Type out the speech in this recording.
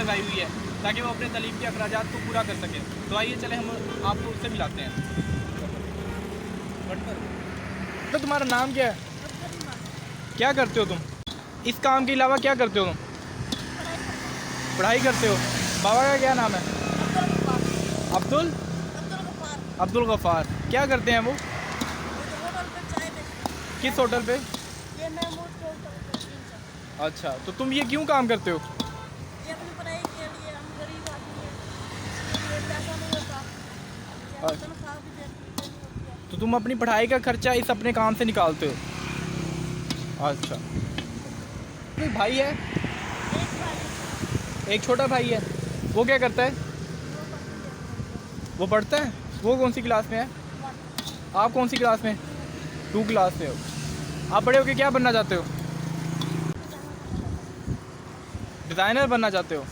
लगाई हुई है ताकि वो अपने तालीम के अखराजात को पूरा कर सके। तो आइए चले हम आपको उससे मिलाते हैं। तो तुम्हारा नाम क्या है? क्या करते हो तुम? इस काम के अलावा क्या करते हो तुम? पढ़ाई करते हो। बाबा का क्या नाम है? अब्दुल अब्दुल गफ़ार। क्या करते हैं वो? किस होटल पे? अच्छा, तो तुम ये क्यों काम करते हो? ये अपनी पढ़ाई के लिए, हम गरीब आदमी हैं, इसलिए पैसा नहीं होता, तनख्वाह भी देनी होती है। तो तुम अपनी पढ़ाई का खर्चा इस अपने काम से निकालते हो? अच्छा। कोई भाई है? एक भाई एक छोटा भाई है। वो क्या करता है? वो पढ़ता है। वो कौन सी क्लास में है? आप कौन सी क्लास में? 2 क्लास में हो। आप बड़े होके क्या बनना चाहते हो? डिज़ाइनर बनना चाहते हो।